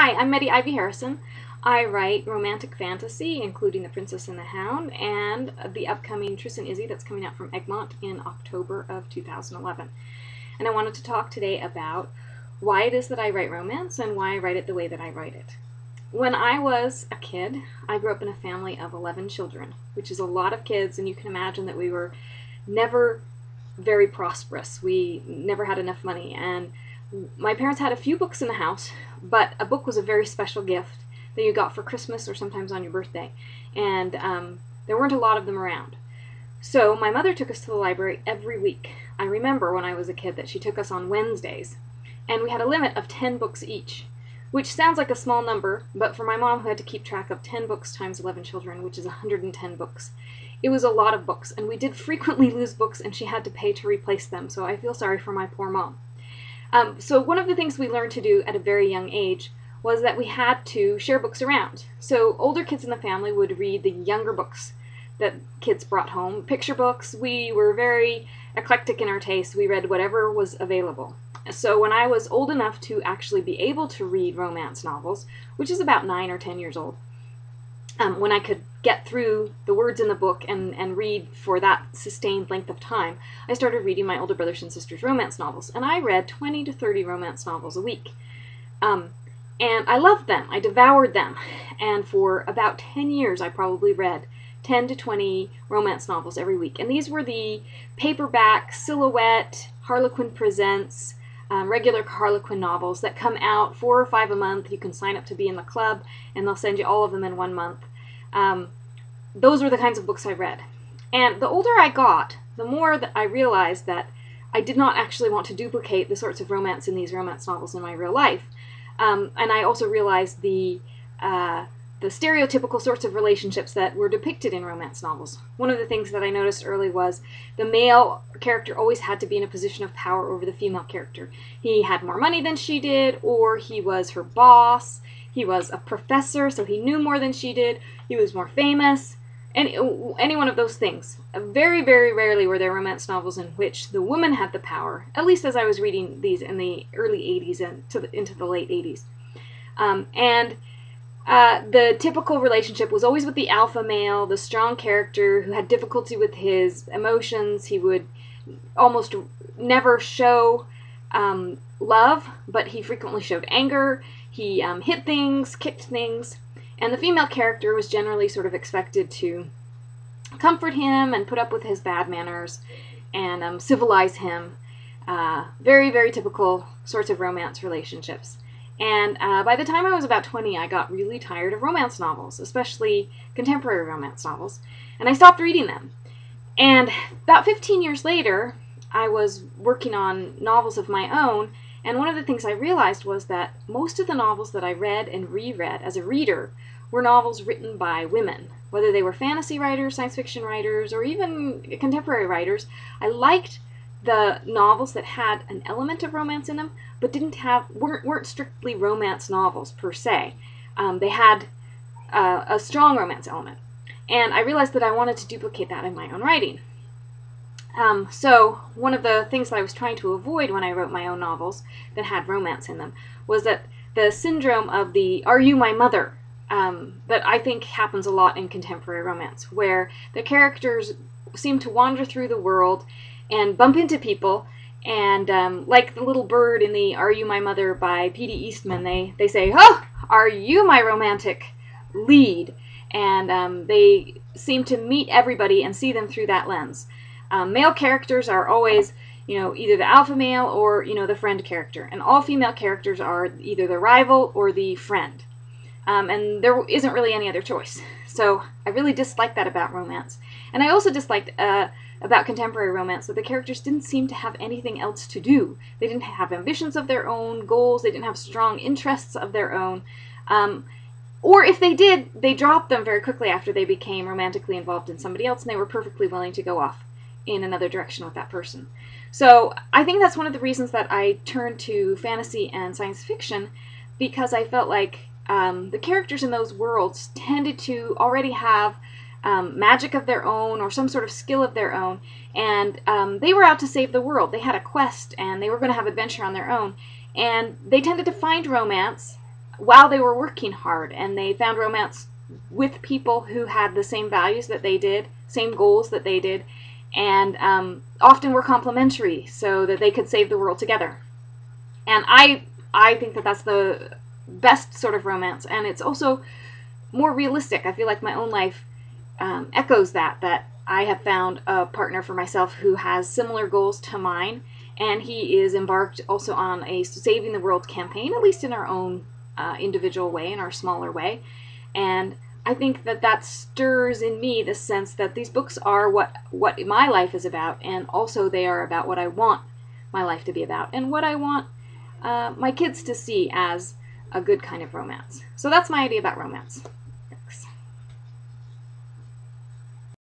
Hi, I'm Meddy Ivy Harrison. I write romantic fantasy, including The Princess and the Hound, and the upcoming Tris and Izzy that's coming out from Egmont in October of 2011. And I wanted to talk today about why it is that I write romance and why I write it the way that I write it. When I was a kid, I grew up in a family of 11 children, which is a lot of kids, and you can imagine that we were never very prosperous. We never had enough money, and my parents had a few books in the house, but a book was a very special gift that you got for Christmas or sometimes on your birthday, and there weren't a lot of them around. So my mother took us to the library every week. I remember when I was a kid that she took us on Wednesdays, and we had a limit of 10 books each, which sounds like a small number, but for my mom, who had to keep track of 10 books times 11 children, which is 110 books, it was a lot of books, and we did frequently lose books, and she had to pay to replace them, so I feel sorry for my poor mom. So one of the things we learned to do at a very young age was that we had to share books around. So older kids in the family would read the younger books that kids brought home. Picture books, we were very eclectic in our tastes. We read whatever was available. So when I was old enough to actually be able to read romance novels, which is about 9 or 10 years old, when I could get through the words in the book and read for that sustained length of time, I started reading my older brothers and sisters' romance novels, and I read 20 to 30 romance novels a week. And I loved them. I devoured them. And for about 10 years, I probably read 10 to 20 romance novels every week. And these were the paperback, Silhouette, Harlequin Presents, regular Harlequin novels that come out 4 or 5 a month. You can sign up to be in the club, and they'll send you all of them in 1 month. Those were the kinds of books I read. And the older I got, the more that I realized that I did not actually want to duplicate the sorts of romance in these romance novels in my real life. And I also realized the stereotypical sorts of relationships that were depicted in romance novels. One of the things that I noticed early was the male character always had to be in a position of power over the female character. He had more money than she did, or he was her boss. He was a professor, so he knew more than she did. He was more famous. Any one of those things. Very, very rarely were there romance novels in which the woman had the power, at least as I was reading these in the early 80s and into the late 80s. The typical relationship was always with the alpha male, the strong character who had difficulty with his emotions. He would almost never show love, but he frequently showed anger. He hit things, kicked things, and the female character was generally sort of expected to comfort him and put up with his bad manners and civilize him. Very, very typical sorts of romance relationships. And by the time I was about 20, I got really tired of romance novels, especially contemporary romance novels, and I stopped reading them. And about 15 years later, I was working on novels of my own, and one of the things I realized was that most of the novels that I read and reread as a reader were novels written by women, whether they were fantasy writers, science fiction writers, or even contemporary writers. I liked the novels that had an element of romance in them, but weren't strictly romance novels per se. They had a strong romance element, and I realized that I wanted to duplicate that in my own writing. So one of the things that I was trying to avoid when I wrote my own novels that had romance in them was that the syndrome of the "are you my mother" that I think happens a lot in contemporary romance, where the characters seem to wander through the world and bump into people, and like the little bird in the "Are You My Mother" by P.D. Eastman, they say, "Oh, are you my romantic lead?" And they seem to meet everybody and see them through that lens. Male characters are always, either the alpha male or, the friend character. And all female characters are either the rival or the friend. And there isn't really any other choice. So I really disliked that about romance. And I also disliked about contemporary romance that the characters didn't seem to have anything else to do. They didn't have ambitions of their own, goals. They didn't have strong interests of their own. Or if they did, they dropped them very quickly after they became romantically involved in somebody else, and they were perfectly willing to go off in another direction with that person. So I think that's one of the reasons that I turned to fantasy and science fiction, because I felt like the characters in those worlds tended to already have magic of their own or some sort of skill of their own, and they were out to save the world. They had a quest, and they were going to have adventure on their own, and they tended to find romance while they were working hard, and they found romance with people who had the same values that they did, same goals that they did, and often were complementary so that they could save the world together. And I think that that's the best sort of romance, and it's also more realistic. I feel like my own life echoes that I have found a partner for myself who has similar goals to mine, and he is embarked also on a saving the world campaign, at least in our own individual way, in our smaller way. And I think that that stirs in me the sense that these books are what my life is about, and also they are about what I want my life to be about, and what I want my kids to see as a good kind of romance. So that's my idea about romance.